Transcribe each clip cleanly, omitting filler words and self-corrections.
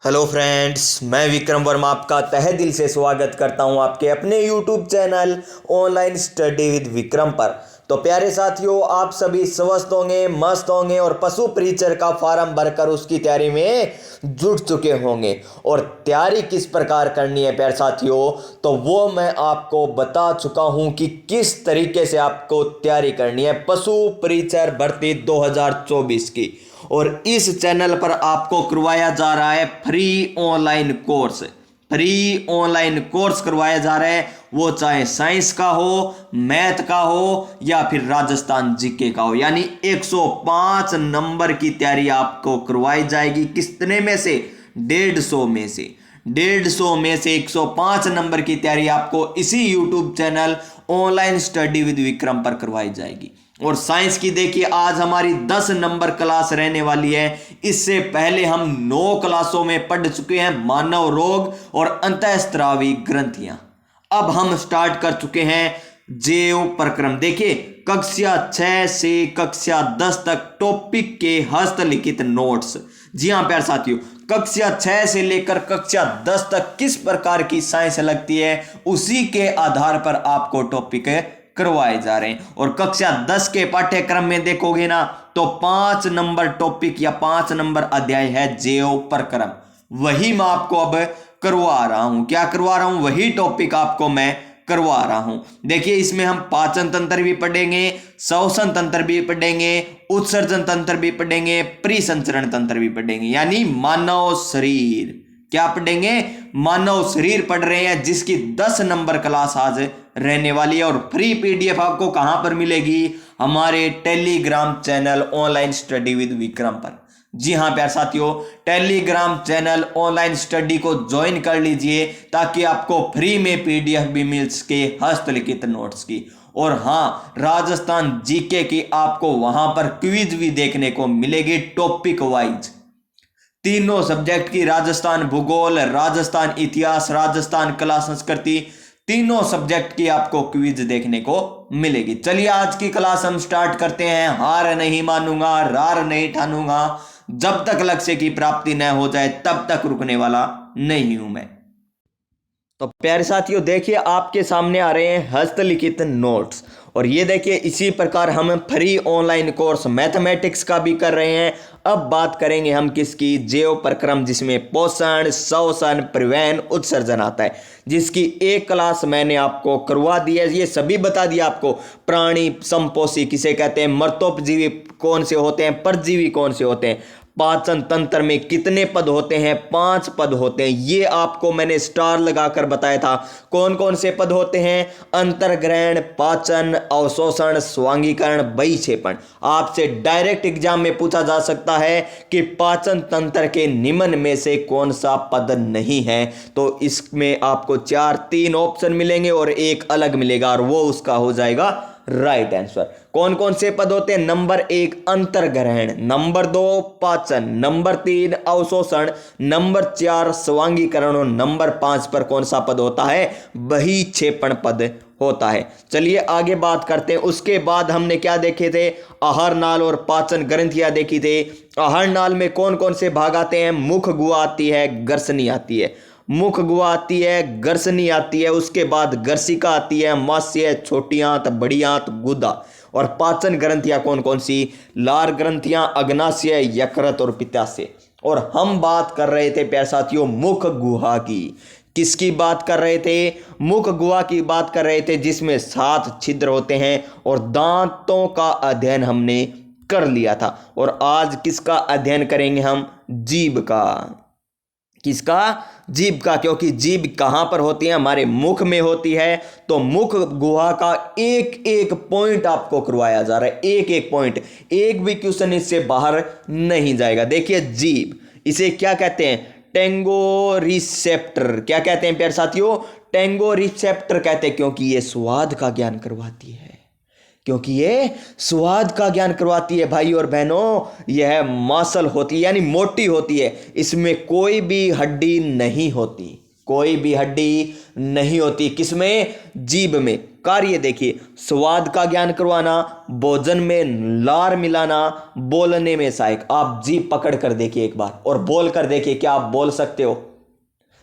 Hello friends, मैं विक्रम वर्मा आपका तहे दिल से स्वागत करता हूं आपके अपने YouTube channel online study with Vikram पर। तो प्यारे साथियों, आप सभी स्वस्थ होंगे, मस्त होंगे और पशु परिचर का फार्म भरकर उसकी तैयारी में जुट चुके होंगे। और तैयारी किस प्रकार करनी है प्यारे साथियों, तो वो मैं आपको बता चुका हूं कि किस तरीके से आपको तैयारी करनी है पशु परिचर भर्ती 2024 की। और इस चैनल पर आपको करवाया जा रहा है फ्री ऑनलाइन कोर्स करवाया जा रहा है, वो चाहे साइंस का हो, मैथ का हो या फिर राजस्थान जीके का हो। यानी 105 नंबर की तैयारी आपको करवाई जाएगी। कितने में से? 150 में से 105 नंबर की तैयारी आपको इसी YouTube channel online study with Vikram पर करवाई जाएगी। और साइंस की देखिए, आज हमारी 10 नंबर क्लास रहने वाली है। इससे पहले हम 9 क्लासों में पढ़ चुके हैं मानव रोग और अंतःस्रावी ग्रंथियां। अब हम स्टार्ट कर चुके हैं जैव प्रक्रम। देखिए, कक्षा 6 से कक्षा 10 तक टॉपिक के हस्तलिखित नोट्स। जी हाँ प्यारे साथियों, कक्षा 6 से लेकर कक्षा 10 तक किस प्रकार की साइंस लगती है, उसी के आधार पर आपको टॉपिक करवाए जा रहे हैं। और कक्षा 10 के पाठ्यक्रम में देखोगे ना, तो 5 नंबर टॉपिक या 5 नंबर अध्याय है जैव प्रक्रम। वही मैं आपको अब करवा रहा हूं। क्या करवा रहा हूं? वही टॉपिक आपको मैं करवा रहा हूं। देखिए, इसमें हम पाचन तंत्र भी पढ़ेंगे, श्वसन तंत्र भी पढ़ेंगे, उत्सर्जन तंत्र भी पढ़ेंगे, परिसंचरण तंत्र भी पढ़ेंगे। यानी मानव शरीर। क्या पढ़ेंगे? मानव शरीर पढ़ रहे हैं, जिसकी 10 नंबर क्लास आज रहने वाली है। और फ्री पीडीएफ आपको कहां पर मिलेगी? हमारे Telegram channel online study with Vikram पर। जी हां प्यारे साथियों, टेलीग्राम चैनल ऑनलाइन स्टडी को ज्वाइन कर लीजिए, ताकि आपको फ्री में पीडीएफ भी मिल सके हस्तलिखित नोट्स की। और हां, राजस्थान जीके की आपको वहां पर क्विज भी देखने को मिलेगी टॉपिक वाइज। तीनों सब्जेक्ट की, राजस्थान भूगोल, राजस्थान इतिहास, राजस्थान कला संस्कृति, तीनों सब्जेक्ट की आपको क्विज देखने को मिलेगी। चलिए, आज की क्लास हम स्टार्ट करते हैं। हार नहीं मानूंगा, रार नहीं ठानूंगा, जब तक लक्ष्य की प्राप्ति न हो जाए तब तक रुकने वाला नहीं हूं मैं। तो प्यारे साथियों, देखिए आपके सामने आ रहे हैं हस्तलिखित नोट्स। और ये देखिए, इसी प्रकार हम फ्री ऑनलाइन कोर्स मैथमेटिक्स का भी कर रहे हैं। अब बात करेंगे हम किसकी? जैव प्रक्रम, जिसमें पोषण, श्वसन, परिवहन, उत्सर्जन आता है, जिसकी एक क्लास मैंने आपको करवा दी है। ये सभी बता दिया आपको। प्राणी संपोषी किसे कहते हैं, मर्तोपजीवी कौन से होते हैं, परजीवी कौन से होते हैं, पाचन तंत्र में कितने पद होते हैं, 5 पद होते हैं। ये आपको मैंने स्टार लगाकर बताया था। कौन कौन से पद होते हैं? अंतर्ग्रहण, पाचन, अवशोषण, स्वांगीकरण, बहिक्षेपण। आपसे डायरेक्ट एग्जाम में पूछा जा सकता है कि पाचन तंत्र के निम्न में से कौन सा पद नहीं है। तो इसमें आपको 3 ऑप्शन मिलेंगे और एक अलग मिलेगा, और वो उसका हो जाएगा राइट आंसर। कौन कौन से पद होते हैं? नंबर 1 अंतर्ग्रहण, नंबर 2 पाचन, नंबर 3 अवशोषण, नंबर 4 स्वांगीकरण और नंबर 5 पर कौन सा पद होता है? बहिक्षेपण पद होता है। चलिए आगे बात करते हैं। उसके बाद हमने क्या देखे थे? आहार नाल और पाचन ग्रंथियां देखी थे। आहार नाल में कौन कौन से भाग आते हैं? मुख गुहा आती है, ग्रसनी आती है। मुख गुहा आती है, ग्रसनी आती है, उसके बाद ग्रसिका आती है, मास्य, छोटी आंत, बड़ी आंत, गुदा। और पाचन ग्रंथियां कौन कौन सी? लार ग्रंथियां, अग्नाशय, यकृत और पित्ताशय। और हम बात कर रहे थे प्यारे साथियों मुख गुहा की। किसकी बात कर रहे थे? मुख गुहा की बात कर रहे थे, जिसमें 7 छिद्र होते हैं। और दांतों का अध्ययन हमने कर लिया था। और आज किसका अध्ययन करेंगे हम? जीभ का। किसका? जीभ का। क्योंकि जीभ कहां पर होती है? हमारे मुख में होती है। तो मुख गुहा का एक एक पॉइंट आपको करवाया जा रहा है, एक एक पॉइंट। एक भी क्वेश्चन इससे बाहर नहीं जाएगा। देखिए, जीभ, इसे क्या कहते हैं? Tengo receptor. क्या कहते हैं प्यारे साथियों? टेंगो रिसेप्टर कहते हैं, क्योंकि ये स्वाद का ज्ञान करवाती है। क्योंकि ये स्वाद का ज्ञान करवाती है भाई और बहनों। यह मांसल होती है, यानी मोटी होती है। इसमें कोई भी हड्डी नहीं होती, कोई भी हड्डी नहीं होती किसमें, जीभ में। कार्य देखिए, स्वाद का ज्ञान करवाना, भोजन में लार मिलाना, बोलने में सहायक। आप जीभ पकड़ कर देखिए एक बार और बोल कर देखिए, क्या आप बोल सकते हो?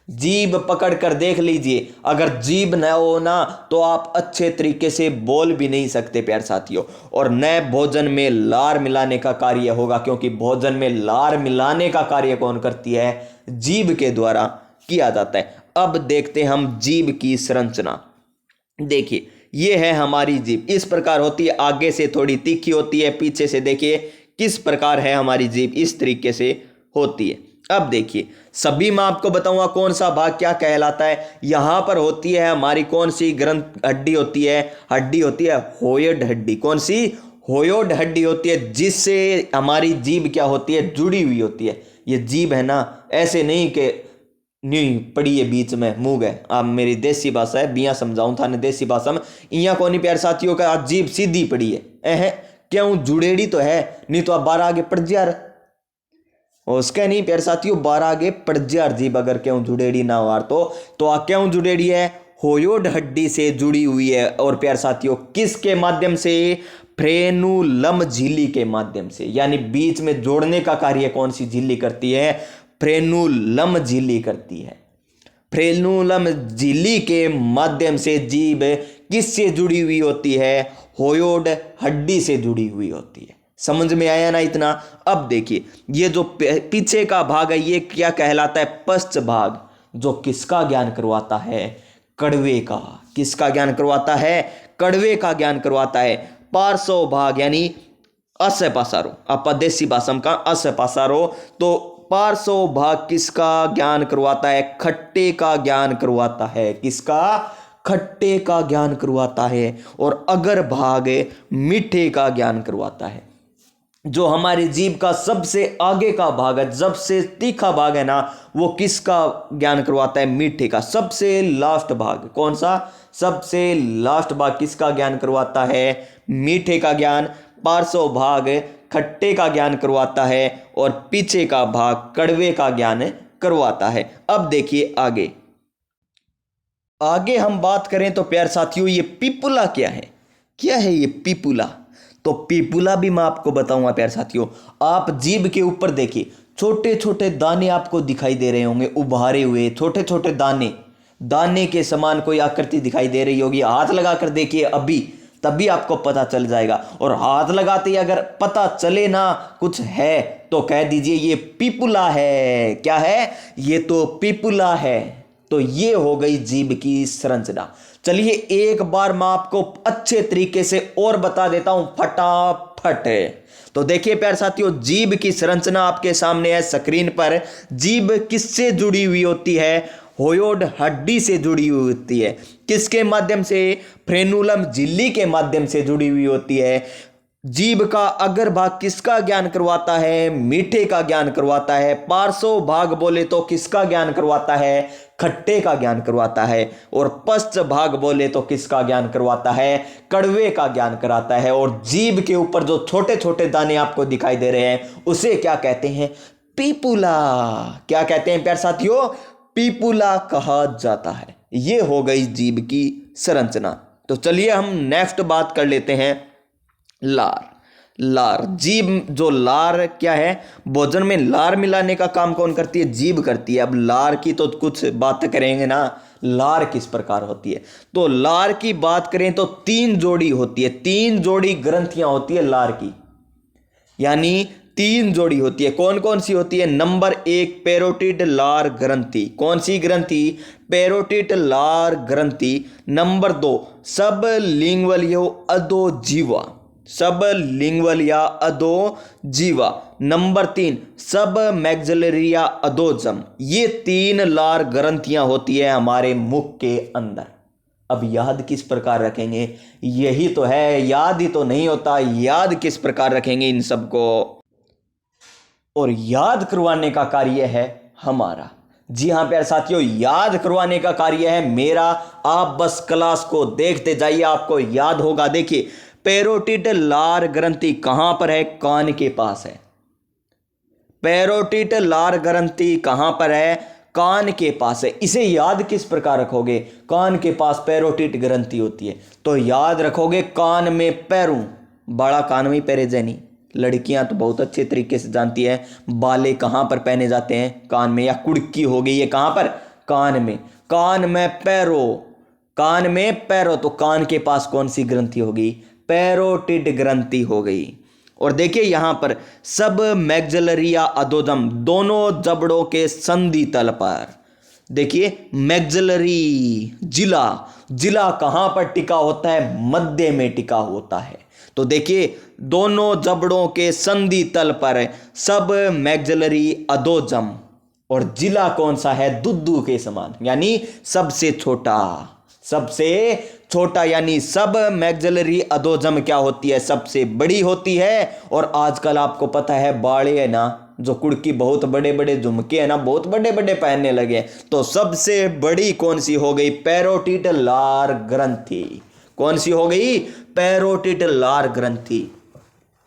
जीभ पकड़ कर देख लीजिए, अगर जीभ न हो ना तो आप अच्छे तरीके से बोल भी नहीं सकते प्यारे साथियों। और न भोजन में लार मिलाने का कार्य होगा, क्योंकि भोजन में लार मिलाने का कार्य कौन करती है? जीभ के द्वारा किया जाता है। अब देखते हैं हम जीभ की संरचना। देखिए, ये है हमारी जीभ, इस प्रकार होती है, आगे से थोड़ी तीखी होती है, पीछे से देखिए किस प्रकार है हमारी जीभ, इस तरीके से होती है। अब देखिए, सभी मैं आपको बताऊंगा कौन सा भाग क्या कहलाता है। यहां पर होती है हमारी कौन सी ग्रंथ हड्डी होती है? हड्डी होती है होयोड हड्डी। कौन सी? होयोड हड्डी होती है, जिससे हमारी जीभ क्या होती है? जुड़ी हुई होती है। ये जीभ है ना, ऐसे नहीं कि नहीं पड़ी है बीच में मुंह गए। आप मेरी देसी भाषा है, बिया समझाऊं था ने देसी भाषा में, इया को नहीं प्यार साथियों का जीभ सीधी पड़ी है। क्यों? जुड़ेड़ी तो है, नहीं तो आप 12 आगे पड़ जा रहा। उसके नहीं प्यार साथियों, 12 आगे पड़ जा जीभ, अगर क्यों जुड़ेड़ी ना वार तो आ क्यों जुड़ेड़ी है? होयोड हड्डी से जुड़ी हुई है। और प्यार साथियों, किसके माध्यम से? फ्रेनुलम झिल्ली के माध्यम से। यानी बीच में जोड़ने का कार्य कौन सी झिल्ली करती है? फ्रेनुलम झिल्ली करती है। फ्रेनुलम झिल्ली के माध्यम से जीभ किससे जुड़ी हुई होती है? होयोड हड्डी से जुड़ी हुई होती है। समझ में आया ना इतना? अब देखिए, ये जो पीछे का भाग है ये क्या कहलाता है? पश्च भाग, जो किसका ज्ञान करवाता है? कड़वे का। किसका ज्ञान करवाता है? कड़वे का ज्ञान करवाता है। पार्श्व भाग यानी असपासारो, आप देसी भाषा का असपासारो, तो पार्श्व भाग किसका ज्ञान करवाता है? खट्टे का ज्ञान करवाता है। किसका? खट्टे का ज्ञान करवाता है। और अगर भाग मीठे का ज्ञान करवाता है। जो हमारी जीभ का सबसे आगे का भाग है, सबसे तीखा भाग है ना, वो किसका ज्ञान करवाता है? मीठे का। सबसे लास्ट भाग कौन सा? सबसे लास्ट भाग किसका ज्ञान करवाता है? मीठे का ज्ञान। पार्श्व भाग खट्टे का ज्ञान करवाता है और पीछे का भाग कड़वे का ज्ञान करवाता है। अब देखिए आगे हम बात करें तो प्यार साथियों, ये पिपुला क्या है? क्या है ये पिपुला? तो पिपुला भी मैं आपको बताऊंगा प्यार साथियों। आप जीभ के ऊपर देखिए, छोटे छोटे दाने आपको दिखाई दे रहे होंगे, उभारे हुए छोटे छोटे दाने के समान कोई आकृति दिखाई दे रही होगी। हाथ लगा कर देखिए अभी, तभी आपको पता चल जाएगा। और हाथ लगाते ही अगर पता चले ना कुछ है तो कह दीजिए ये पिपुला है। क्या है? ये तो पिपुला है। तो ये हो गई जीभ की संरचना। चलिए एक बार मैं आपको अच्छे तरीके से और बता देता हूं फटाफट। तो देखिए प्यारे साथियों, जीभ की संरचना आपके सामने है स्क्रीन पर। जीभ किससे जुड़ी हुई होती है? होयोड हड्डी से जुड़ी हुई होती है। किसके माध्यम से? फ्रेनुलम झिल्ली के माध्यम से जुड़ी हुई होती है। जीभ का अग्र भाग किसका ज्ञान करवाता है? मीठे का ज्ञान करवाता है। पार्श्व भाग बोले तो किसका ज्ञान करवाता है? खट्टे का ज्ञान करवाता है। और पश्च भाग बोले तो किसका ज्ञान करवाता है? कड़वे का ज्ञान कराता है। और जीभ के ऊपर जो छोटे छोटे दाने आपको दिखाई दे रहे हैं उसे क्या कहते हैं? पिपुला। क्या कहते हैं प्यारे साथियों? पिपुला कहा जाता है। ये हो गई जीभ की संरचना। तो चलिए हम नेक्स्ट बात कर लेते हैं लार। जीभ, जो लार क्या है? भोजन में लार मिलाने का काम कौन करती है? जीभ करती है। अब लार की तो कुछ बात करेंगे ना, लार किस प्रकार होती है। तो लार की बात करें तो 3 जोड़ी होती है, 3 जोड़ी ग्रंथियां होती है लार की। यानी 3 जोड़ी होती है। कौन कौन सी होती है? नंबर 1 पैरोटिड लार ग्रंथि। कौन सी ग्रंथि? पैरोटिड लार ग्रंथि। नंबर 2 सब लिंगवलियो अधोजीवा। सब लिंगवल या अधोजीवा। नंबर 3 सब मैग्जिलरिया अधोजम। ये 3 लार ग्रंथियां होती है हमारे मुख के अंदर। अब याद किस प्रकार रखेंगे? यही तो है, याद ही तो नहीं होता, याद किस प्रकार रखेंगे इन सबको? और याद करवाने का कार्य है हमारा। जी हां प्यारे साथियों, याद करवाने का कार्य है मेरा। आप बस क्लास को देखते जाइए, आपको याद होगा। देखिए, पैरोटिड लार ग्रंथि कहां पर है? कान के पास है। पैरोटिड लार ग्रंथि कहां पर है? कान के पास है। इसे याद किस प्रकार रखोगे? कान के पास पैरोटिड ग्रंथि होती है, तो याद रखोगे कान में पैरू, बड़ा कान में पैरे जैनी। लड़कियां तो बहुत अच्छे तरीके से जानती है बाले कहाँ पर पहने जाते हैं, कान में, या कुड़की हो गई है कहाँ पर? कान में। कान में पैरो, कान में पैरो, तो कान के पास कौन सी ग्रंथि होगी? पैरोटिड ग्रंथि हो गई। और देखिए यहां पर सब मैग्जिलरी या अधोदम दोनों जबड़ों के संधि तल पर, देखिए मैग्जिलरी जिला, जिला कहां पर टिका होता है? मध्य में टिका होता है। तो देखिए दोनों जबड़ों के संधि तल पर सब मैग्जिलरी अधोजम, और जिला कौन सा है? दुद्दू के समान, यानी सबसे छोटा, सबसे छोटा, यानी सब मैग्जिलरी अधोजम क्या होती है? सबसे बड़ी होती है। और आजकल आपको पता है बाड़े है ना, जो कुड़की बहुत बड़े बड़े झुमके है ना, बहुत बड़े बड़े पहनने लगे, तो सबसे बड़ी कौन सी हो गई? पैरोटिड लार ग्रंथि। कौन सी हो गई? पैरोटिड लार ग्रंथि।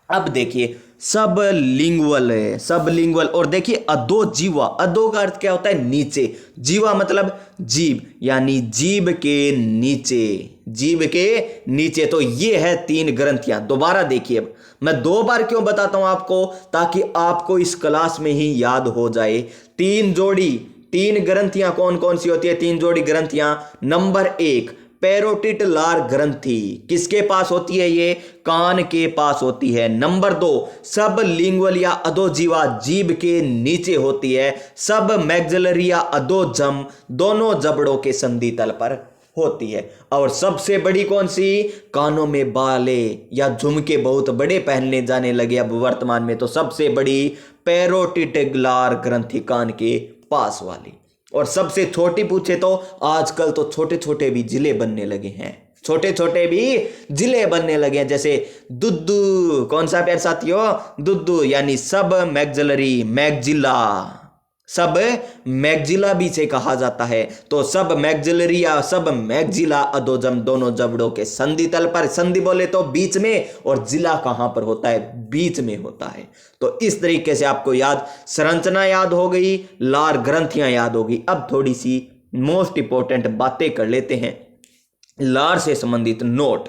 अब देखिए सब लिंगुअल है, सब लिंगुअल। और देखिए अधो जीवा, अधो का अर्थ क्या होता है? नीचे। जीवा मतलब जीभ, यानी जीभ के नीचे, जीभ के नीचे। तो ये है 3 ग्रंथियां। दोबारा देखिए, अब मैं 2 बार क्यों बताता हूं आपको? ताकि आपको इस क्लास में ही याद हो जाए। 3 जोड़ी, 3 ग्रंथियां कौन कौन सी होती है? 3 जोड़ी ग्रंथियां। नंबर 1 पैरोटिड लार ग्रंथि, किसके पास होती है? ये कान के पास होती है। नंबर 2 सब लिंगुअल या अधोजीवा, जीभ के नीचे होती है। सब मैग्जिलरी या अधोजम दोनों जबड़ों के संधि तल पर होती है। और सबसे बड़ी कौन सी? कानों में बाले या झुमके बहुत बड़े पहनने जाने लगे अब वर्तमान में, तो सबसे बड़ी पैरोटिड लार ग्रंथि, कान के पास वाली। और सबसे छोटी पूछे तो आजकल तो छोटे छोटे भी जिले बनने लगे हैं, छोटे छोटे भी जिले बनने लगे हैं, जैसे दुद्दू। कौन सा प्यार साथियों? दुद्दू, यानी सब मैग्जिलरी, मैग्जिला, सब मैग्जिला भी से कहा जाता है। तो सब मैग्जिलरी या सब मैग्जिला अधोजम दोनों जबड़ों के संधि तल पर, संधि बोले तो बीच में, और जिला कहां पर होता है? बीच में होता है। तो इस तरीके से आपको याद, संरचना याद हो गई, लार ग्रंथियां याद होगी। अब थोड़ी सी मोस्ट इंपॉर्टेंट बातें कर लेते हैं लार से संबंधित नोट।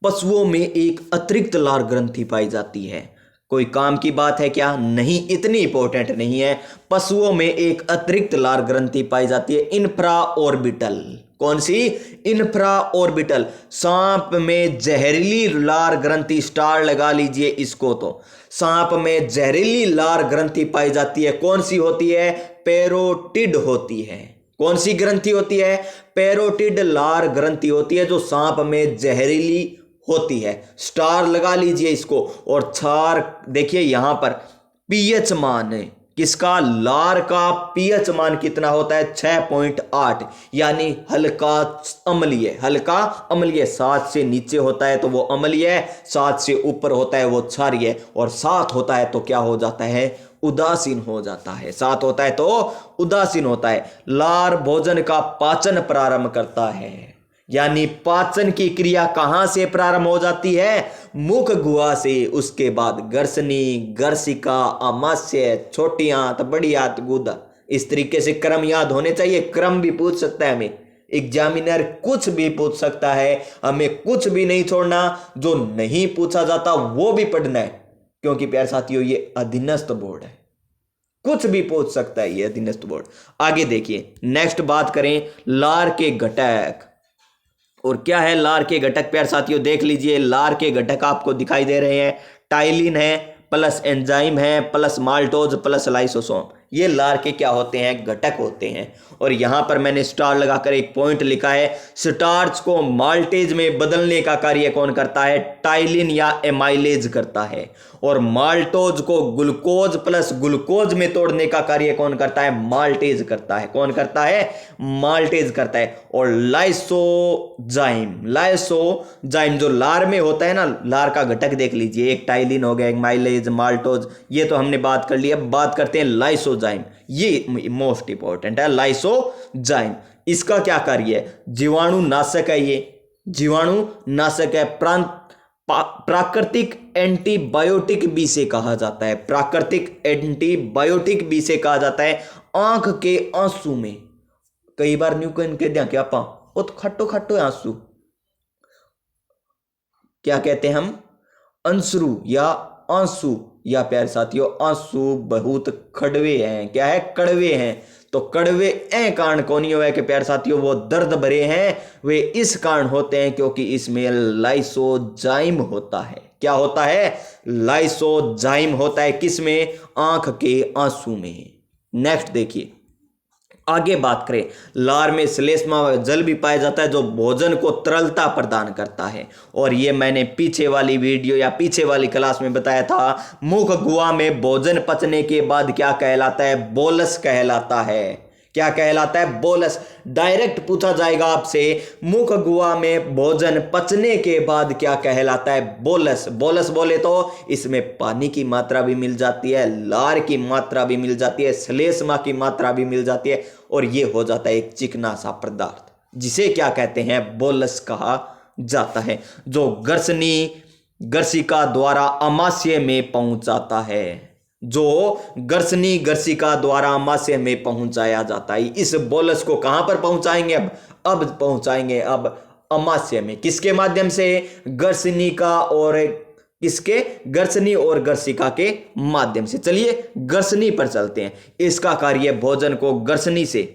पशुओं में एक अतिरिक्त लार ग्रंथि पाई जाती है। कोई काम की बात है क्या? नहीं, इतनी इंपॉर्टेंट नहीं है। पशुओं में एक अतिरिक्त लार ग्रंथि पाई जाती है, इंफ्रा ऑर्बिटल। कौन सी? Infra orbital. सांप में जहरीली लार ग्रंथि, स्टार लगा लीजिए इसको, तो सांप में जहरीली लार ग्रंथि पाई जाती है। कौन सी होती है? पैरोटिड होती है। कौन सी ग्रंथि होती है? पैरोटिड लार ग्रंथि होती है, जो सांप में जहरीली होती है। स्टार लगा लीजिए इसको। और क्षार देखिए यहां पर पीएच मान है किसका? लार का पीएच मान कितना होता है? 6.8, यानी हल्का अम्लीय, हल्का अम्लीय। 7 से नीचे होता है तो वो अम्लीय, 7 से ऊपर होता है वो क्षारीय, और 7 होता है तो क्या हो जाता है? उदासीन हो जाता है। 7 होता है तो उदासीन होता है। लार भोजन का पाचन प्रारंभ करता है, यानी पाचन की क्रिया कहां से प्रारंभ हो जाती है? मुख गुहा से। उसके बाद गर्सनी, गर्सिका, आमाशय, छोटी आंत, बड़ी आंत, गुदा। इस तरीके से क्रम याद होने चाहिए। क्रम भी पूछ सकता है हमें एग्जामिनर, कुछ भी पूछ सकता है, हमें कुछ भी नहीं छोड़ना। जो नहीं पूछा जाता वो भी पढ़ना है, क्योंकि प्यारे साथियों ये अधीनस्थ बोर्ड है, कुछ भी पूछ सकता है ये अधीनस्थ बोर्ड। आगे देखिए, नेक्स्ट बात करें लार के घटक। और क्या है लार के घटक? प्यारे साथियों देख लीजिए, लार के घटक आपको दिखाई दे रहे हैं। टाइलिन है, प्लस एंजाइम है, प्लस माल्टोज, प्लस लाइसोसोम। ये लार के क्या होते हैं? घटक होते हैं। और यहां पर मैंने स्टार लगाकर एक पॉइंट लिखा है, स्टार्च को माल्टेज में बदलने का कार्य कौन करता है? टाइलिन या एमाइलेज करता है। और माल्टोज को ग्लूकोज प्लस ग्लूकोज में तोड़ने का कार्य कौन करता है? माल्टेज करता है। कौन करता है? माल्टेज करता है। और लाइसोजाइम, लाइसोजाइम जो लार में होता है ना, लार का घटक देख लीजिए, एक टाइलिन हो गया, एक माइलेज, माल्टोज, ये तो हमने बात कर ली। अब बात करते हैं लाइसोजाइम, ये मोस्ट इंपॉर्टेंट है। लाइसोजाइम, इसका क्या कार्य है? जीवाणु नाशक है, ये जीवाणु नाशक है। प्राकृतिक एंटीबायोटिक भी से कहा जाता है, प्राकृतिक एंटीबायोटिक भी से कहा जाता है। आंख के आंसू में। कई बार न्यू कह दिया कि आप वो तो खट्टो खट्टो आंसू, क्या कहते हैं हम, अंसरू या आंसू, या प्यारे साथियों आंसू बहुत खड़वे हैं, क्या है, कड़वे हैं। तो कड़वे ए कारण कौन हुआ है कि प्यारे साथियों वो दर्द भरे हैं, वे इस कारण होते हैं क्योंकि इसमें लाइसोजाइम होता है। क्या होता है, लाइसोजाइम होता है, किसमें, आंख के आंसू में। नेक्स्ट देखिए, आगे बात करें, लार में श्लेष्मा जल भी पाया जाता है जो भोजन को तरलता प्रदान करता है। और ये मैंने पीछे वाली वीडियो या पीछे वाली क्लास में बताया था, मुख गुहा में भोजन पचने के बाद क्या कहलाता है, बोलस कहलाता है। क्या कहलाता है, बोलस। डायरेक्ट पूछा जाएगा आपसे, मुख गुहा में भोजन पचने के बाद क्या कहलाता है, बोलस। बोलस बोले तो इसमें पानी की मात्रा भी मिल जाती है, लार की मात्रा भी मिल जाती है, श्लेष्मा की मात्रा भी मिल जाती है, और ये हो जाता है एक चिकना सा पदार्थ, जिसे क्या कहते हैं, बोलस कहा जाता है, जो गर्शिका द्वारा अमाशय में पहुंच जाता है, जो गर्शिका द्वारा अमाशय में पहुंचाया जाता है। इस बोलस को कहां पर पहुंचाएंगे, अब पहुंचाएंगे अब अमाशय में। किसके माध्यम से, गर्शनिका और किसके, गर्शनी और गर्शिका के माध्यम से। चलिए गर्शनी पर चलते हैं। इसका कार्य भोजन को गर्शनी से,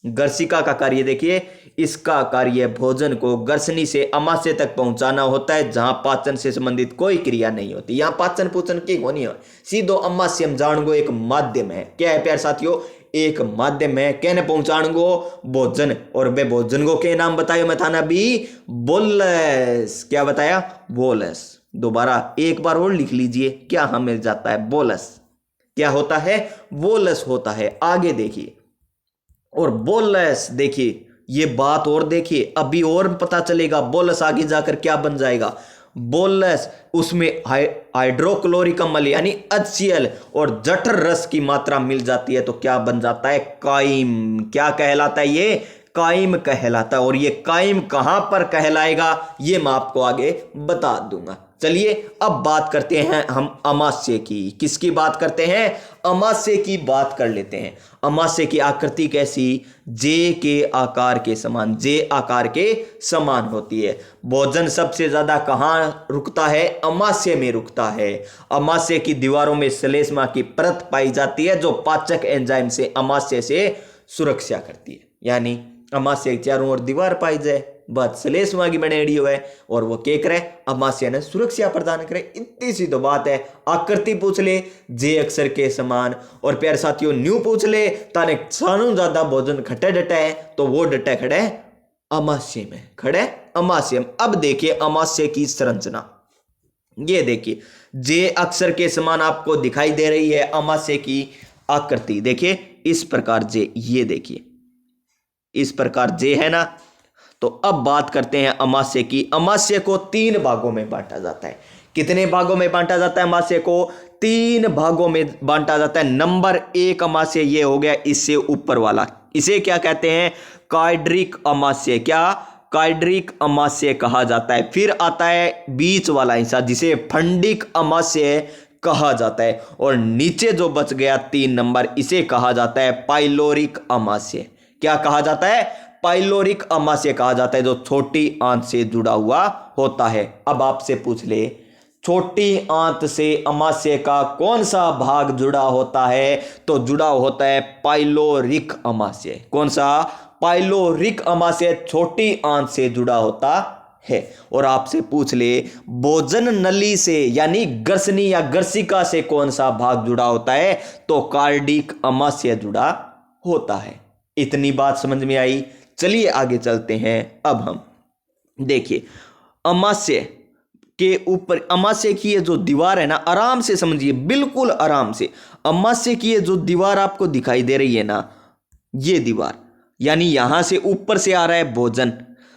गर्शिका का कार्य देखिए, इसका कार्य भोजन को गर्शनी से अमाशय तक पहुंचाना होता है, जहां पाचन से संबंधित कोई क्रिया नहीं होती। यहां पाचन पूचन की होनी है, सीधो अमाशयम जाणगो एक माध्यम है। क्या है प्यारे साथियों, एक माध्यम है, कहने पहुंचाणगो भोजन, और वे भोजन को क्या नाम बताया मैं थाना भी, बोलस। क्या बताया, बोलस। दोबारा एक बार और लिख लीजिए, क्या हमें जाता है, बोलस। क्या होता है, बोलस होता है। आगे देखिए, और बोलस देखिए, ये बात और देखिए, अभी और पता चलेगा बोलस आगे जाकर क्या बन जाएगा। बोलस उसमें हाइड्रोक्लोरिक अम्ल यानी HCl और जठर रस की मात्रा मिल जाती है, तो क्या बन जाता है, काइम। क्या कहलाता है, ये काइम कहलाता है। और ये काइम कहां पर कहलाएगा, ये मैं आपको आगे बता दूंगा। चलिए अब बात करते हैं हम अमाशय की। किसकी बात करते हैं, अमाशय की बात कर लेते हैं। अमाशय की आकृति कैसी, जे के आकार के समान, जे आकार के समान होती है। भोजन सबसे ज्यादा कहां रुकता है, अमाशय में रुकता है। अमाशय की दीवारों में श्लेष्मा की परत पाई जाती है, जो पाचक एंजाइम से अमाशय से सुरक्षा करती है। यानी अमाशय के चारों ओर दीवार पाई जाए, बात श्लेष्मा की बनेड़ी है, और वो क्या करे, अमाशय ने सुरक्षा प्रदान करे। इतनी सी तो बात है। आकृति पूछ ले, जे अक्षर के समान, और प्यारे साथियों न्यू पूछ ले, ताने सानू ज्यादा भोजन खटे डटे है, तो वो डटे खड़े अमाशय में, खड़े अमाशय में। अब देखिए अमाशय की संरचना, ये देखिए जे अक्षर के समान आपको दिखाई दे रही है अमाशय की आकृति। देखिए इस प्रकार जे, ये देखिए इस प्रकार जे है ना। तो अब बात करते हैं अमाशय की। अमाशय को 3 भागों में बांटा जाता है। कितने भागों में बांटा जाता है अमाशय को, 3 भागों में बांटा जाता है। नंबर 1 अमाशय ये हो गया, इससे ऊपर वाला, इसे क्या कहते हैं, कार्डिक अमाशय। क्या, कार्डिक अमाशय कहा जाता है। फिर आता है बीच वाला हिस्सा, जिसे फंडिक अमाशय कहा जाता है, और नीचे जो बच गया 3 नंबर, इसे कहा जाता है पाइलोरिक अमाशय। क्या कहा जाता है, पाइलोरिक अमाशय कहा जाता है, जो छोटी आंत से जुड़ा हुआ होता है। अब आपसे पूछ ले, छोटी आंत से अमाशय का कौन सा भाग जुड़ा होता है, तो जुड़ा होता है पाइलोरिक अमाशय। कौन सा, पाइलोरिक अमाशय छोटी आंत से जुड़ा होता है। और आपसे पूछ ले, भोजन नली से यानी गर्शनी या गर्शिका से कौन सा भाग जुड़ा होता है, तो कार्डिक अमाशय जुड़ा होता है। इतनी बात समझ में आई। चलिए आगे चलते हैं। अब हम देखिए अमाशय के ऊपर, अमाशय की ये जो दीवार है ना, आराम से समझिए, बिल्कुल आराम से। अमाशय की ये जो दीवार आपको दिखाई दे रही है ना, ये दीवार, यानी यहां से ऊपर से आ रहा है भोजन,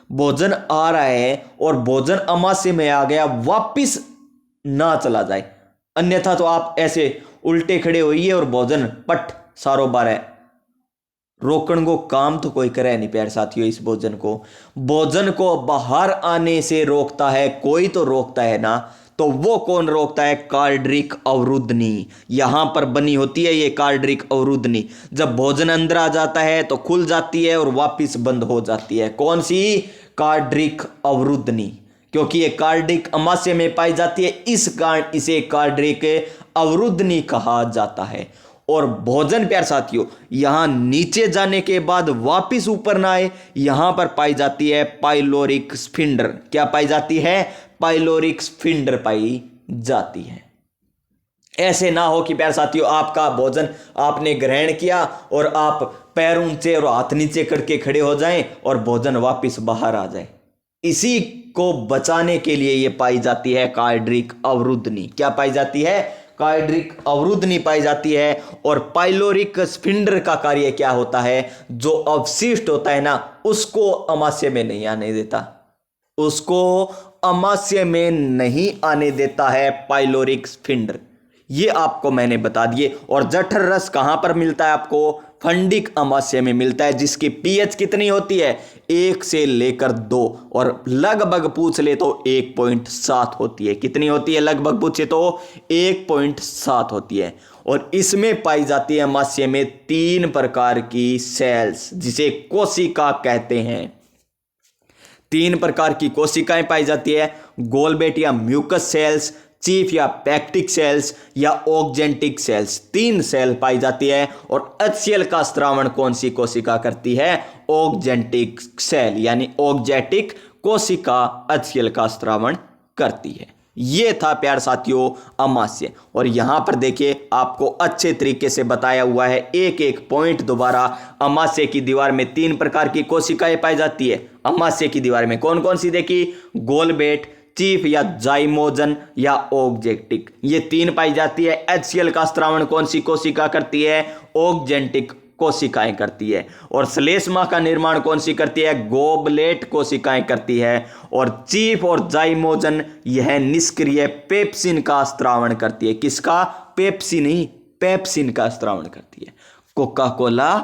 भोजन आ रहा है, और भोजन अमाशय में आ गया, वापिस ना चला जाए, अन्यथा तो आप ऐसे उल्टे खड़े होइए और भोजन पट सारो बार है, रोकण को काम तो कोई करे नहीं प्यारे साथियों। इस भोजन को बाहर आने से रोकता है कोई, तो रोकता है ना। तो वो कौन रोकता है? कार्डरिक अवरुद्धनी। यहां पर बनी होती है ये कार्डरिक अवरुद्धनी। जब भोजन अंदर आ जाता है तो खुल जाती है और वापस बंद हो जाती है। कौन सी? कार्डरिक अवरुद्धनी। क्योंकि ये कार्डिक अमाशय में पाई जाती है, इस कारण इसे कार्डरिक अवरुद्धनी कहा जाता है। और भोजन, प्यारे साथियों, यहां नीचे जाने के बाद वापस ऊपर ना आए, यहां पर पाई जाती है पाइलोरिक स्फिंडर। क्या पाई जाती है? पाइलोरिक स्फिंडर पाई जाती है। ऐसे ना हो कि प्यारे साथियों आपका भोजन आपने ग्रहण किया और आप पैर ऊंचे और हाथ नीचे करके खड़े हो जाएं और भोजन वापस बाहर आ जाए। इसी को बचाने के लिए ये पाई जाती है कार्डरिक अवरुद्धनी। क्या पाई जाती है? कार्डरिक अवरुद्धनी पाई जाती है। और पाइलोरिक स्फिंडर का कार्य क्या होता है? जो अवशिष्ट होता है ना, उसको अमाशय में नहीं आने देता, उसको अमाशय में नहीं आने देता है पाइलोरिक स्फिंडर। ये आपको मैंने बता दिए। और जठर रस कहां पर मिलता है आपको? फंडिक अमाशय में मिलता है, जिसकी पीएच कितनी होती है? 1 से लेकर 2, और लगभग पूछ ले तो 1.7 होती है। कितनी होती है? लगभग पूछे तो 1.7 होती है। और इसमें पाई जाती है अमाशय में 3 प्रकार की सेल्स, जिसे कोशिका कहते हैं। 3 प्रकार की कोशिकाएं पाई जाती है, गोलबेट या म्यूकस सेल्स, चीफ या पैक्टिक सेल्स, या ऑक्जेंटिक सेल्स। 3 सेल पाई जाती है। और एचसीएल का स्त्रावण कौन सी कोशिका करती है? ऑक्जेंटिक सेल, यानी ऑक्जेटिक कोशिका एचसीएल का स्त्रावण करती है। ये था प्यारे साथियों अमाशय। और यहां पर देखिए आपको अच्छे तरीके से बताया हुआ है, एक एक पॉइंट दोबारा। अमाशय की दीवार में 3 प्रकार की कोशिकाएं पाई जाती है। अमाशय की दीवार में कौन कौन सी देखी? गोलबेट, चीफ या जाइमोजन, या ऑक्जेटिक, ये 3 पाई जाती है। एचसीएल का स्त्रावण कौन सी कोशिका करती है? ऑक्जेंटिक कोशिकाएं करती है। और श्लेष्मा का निर्माण कौन सी करती है? गोबलेट कोशिकाएं करती है। और चीफ और जाइमोजन यह निष्क्रिय पेप्सिन का स्त्रावण करती है। किसका? पेप्सी नहीं, पेप्सिन का स्त्रावण करती है। Coca Cola,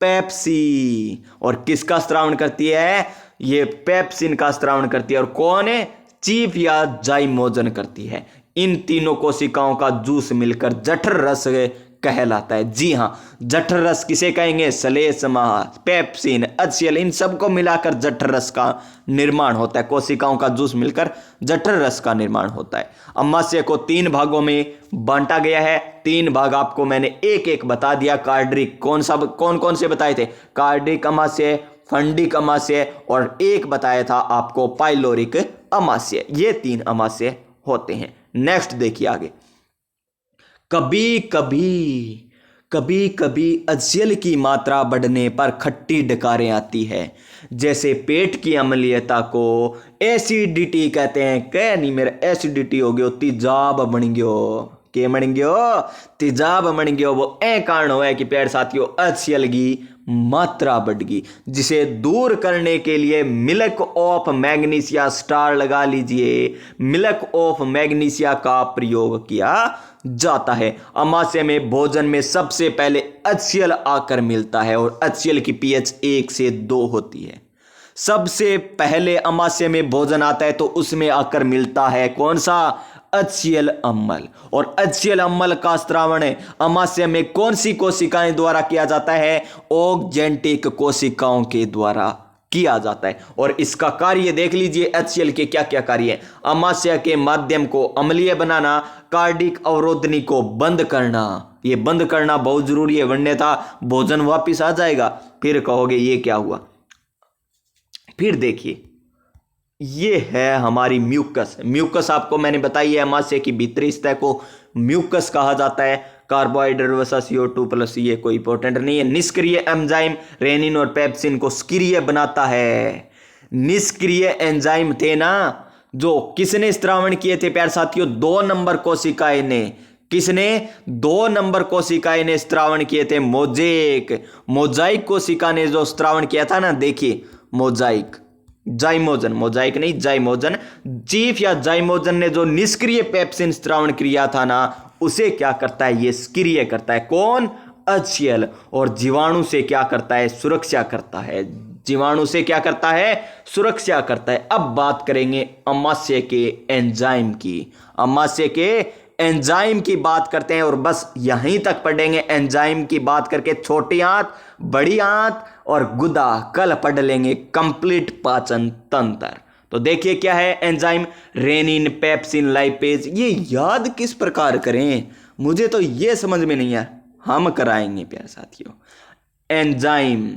Pepsi. और किसका स्त्रावण करती है? ये पेप्सिन का स्त्रावण करती है। और कौन है? चीफ या जाइमोजन करती है। इन तीनों कोशिकाओं का जूस मिलकर जठर रस कहलाता है। जी हां, जठर रस किसे कहेंगे? श्लेष्मा, पेप्सिन, एचसीएल, इन सबको मिलाकर जठर रस का निर्माण होता है। कोशिकाओं का जूस मिलकर जठर रस का निर्माण होता है। अमाशय को 3 भागों में बांटा गया है। 3 भाग आपको मैंने एक एक बता दिया। कार्डरिक कौन कौन से बताए थे? कार्डरिक अमाशय, फंडिक अमाशय, और एक बताया था आपको पाइलोरिक अमाशय। ये 3 अमाशय होते हैं। नेक्स्ट देखिए आगे। कभी कभी एचसीएल की मात्रा बढ़ने पर खट्टी डकारें आती है। जैसे पेट की अम्लीयता को एसिडिटी कहते हैं। कह नहीं मेरा एसिडिटी हो गयो, तेजाब बन गयो। के बन गयो? तेजाब बन गयो। वो ए कारण हुआ है कि प्यारे साथियों एचसीएल की मात्रा बढ़ गई, जिसे दूर करने के लिए मिल्क ऑफ मैग्नीशिया स्टार लगा लीजिए, मिल्क ऑफ मैग्नीशिया का प्रयोग किया जाता है। अमाशय में भोजन में सबसे पहले एचसीएल आकर मिलता है। और एचसीएल की पीएच 1 से 2 होती है। सबसे पहले अमाशय में भोजन आता है तो उसमें आकर मिलता है कौन सा? एचसीएल अम्ल। और एचसीएल अम्ल का स्त्रावण अमाशय में कौन सी कोशिकाएं द्वारा किया जाता है? ऑक्जेंटिक कोशिकाओं के द्वारा किया जाता है। और इसका कार्य देख लीजिए, एचसीएल के क्या क्या कार्य हैं। अमाशय के माध्यम को अम्लीय बनाना, कार्डिक अवरोधनी को बंद करना। ये बंद करना बहुत जरूरी है, वरना था भोजन वापिस आ जाएगा, फिर कहोगे ये क्या हुआ। फिर देखिए, ये है हमारी म्यूकस। म्यूकस आपको मैंने बताई है, अमाशय की भीतरी सतह को म्यूकस कहा जाता है। कार्बोहाइड्रेट वर्सेस CO2 प्लस, ये कोई इंपॉर्टेंट नहीं है। निष्क्रिय एंजाइम रेनिन और पेप्सिन को सक्रिय बनाता है। निष्क्रिय एंजाइम थे ना, जो किसने स्त्रावण किए थे प्यारे साथियों? 2 नंबर कोशिकाएं ने। किसने? 2 नंबर कोशिकाएं ने स्त्रावण किए थे। मोजाइक कोशिका ने जो स्त्रावण किया था ना, देखिए मोजाइक, जाइमोजन, मोजाइक नहीं जाइमोजन। चीफ या जाइमोजन ने जो निष्क्रिय पेप्सिन स्त्रावण किया था ना, उसे क्या करता है? ये सक्रिय करता है। कौन? एचसीएल। और जीवाणु से क्या करता है? सुरक्षा करता है। जीवाणु से क्या करता है, सुरक्षा करता है। अब बात करेंगे अमाशय के एंजाइम की। अमाशय के एंजाइम की बात करते हैं और बस यहीं तक पढ़ेंगे। एंजाइम की बात करके छोटी आंत, बड़ी आंत और गुदा कल पढ़ लेंगे कंप्लीट पाचन तंत्र। तो देखिए क्या है एंजाइम, रेनिन, पेप्सिन, लाइपेज। ये याद किस प्रकार करें, मुझे तो ये समझ में नहीं है, हम कराएंगे प्यारे साथियों। एंजाइम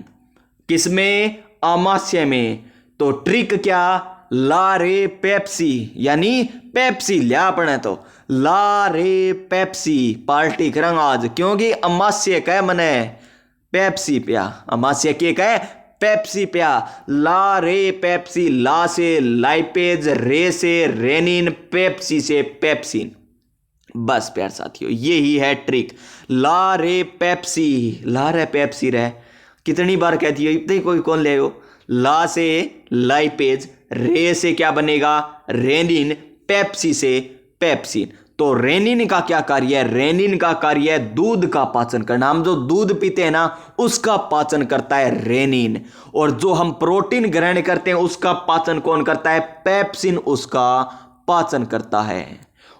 किसमें, आमाशय में। तो ट्रिक क्या, लारे पेप्सी, यानी पेप्सी लिया अपने तो लारे पेप्सी पार्टी करंग आज, क्योंकि अमाशय कह मने पेप्सी पिया, अमाशय के कह पेप्सी पिया। ला रे पेप्सी, ला से लाइपेज, रे से रेनिन, पेप्सी से पेप्सिन। बस प्यार साथियों यही है ट्रिक। ला रे पेप्सी, ला रे पेप्सी रहे कितनी बार कहती है, इतनी कोई कौन ले हो। ला से लाइपेज, रे से क्या बनेगा रेनिन, पेप्सी से पेप्सिन। तो रेनिन का क्या कार्य है, रेनिन का कार्य है दूध का पाचन करना। हम जो दूध पीते हैं ना उसका पाचन करता है रेनिन, और जो हम प्रोटीन ग्रहण करते हैं उसका पाचन कौन करता है, पेप्सिन उसका पाचन करता है।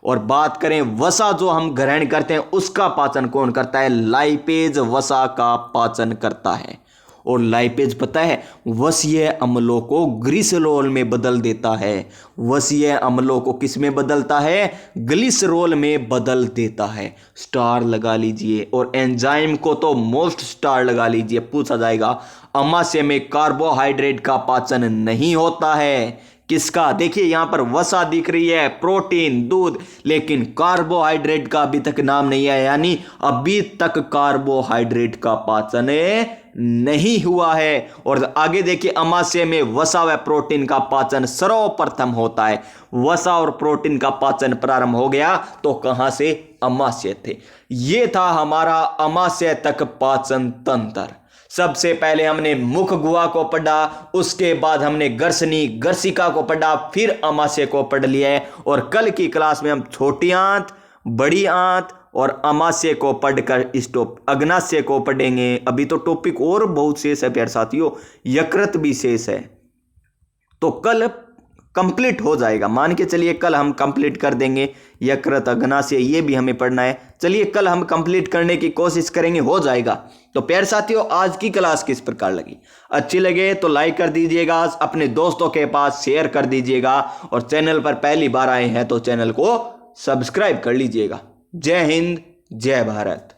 और बात करें वसा जो हम ग्रहण करते हैं उसका पाचन कौन करता है, लाइपेज वसा का पाचन करता है। और लाइपेज पता है वसीय अम्लों को ग्लिसरॉल में बदल देता है। वसीय अम्लों को किस में बदलता है, ग्लिसरॉल में बदल देता है। स्टार लगा लीजिए। और एंजाइम को तो मोस्ट स्टार लगा लीजिए, पूछा जाएगा अमाशय में कार्बोहाइड्रेट का पाचन नहीं होता है। किसका, देखिए यहां पर वसा दिख रही है, प्रोटीन, दूध, लेकिन कार्बोहाइड्रेट का अभी तक नाम नहीं है, यानी अभी तक कार्बोहाइड्रेट का पाचन नहीं हुआ है। और आगे देखिए अमाशय में वसा व प्रोटीन का पाचन सर्वप्रथम होता है। वसा और प्रोटीन का पाचन प्रारंभ हो गया तो कहां से, अमाशय थे। यह था हमारा अमाशय तक पाचन तंत्र। सबसे पहले हमने मुख गुहा को पढ़ा, उसके बाद हमने गर्सनी गर्सिका को पढ़ा, फिर अमाशय को पढ़ लिया है। और कल की क्लास में हम छोटी आंत, बड़ी आंत और अमाशय को पढ़कर इस अग्नाशय को पढ़ेंगे। अभी तो टॉपिक और बहुत शेष है प्यारे साथियों, यकृत भी शेष है, तो कल कंप्लीट हो जाएगा। मान के चलिए कल हम कंप्लीट कर देंगे यकृत, अग्नाशय, ये भी हमें पढ़ना है। चलिए कल हम कंप्लीट करने की कोशिश करेंगे, हो जाएगा। तो प्यारे साथियों आज की क्लास किस प्रकार लगी, अच्छी लगे तो लाइक कर दीजिएगा, अपने दोस्तों के पास शेयर कर दीजिएगा, और चैनल पर पहली बार आए हैं तो चैनल को सब्सक्राइब कर लीजिएगा। जय हिंद, जय भारत।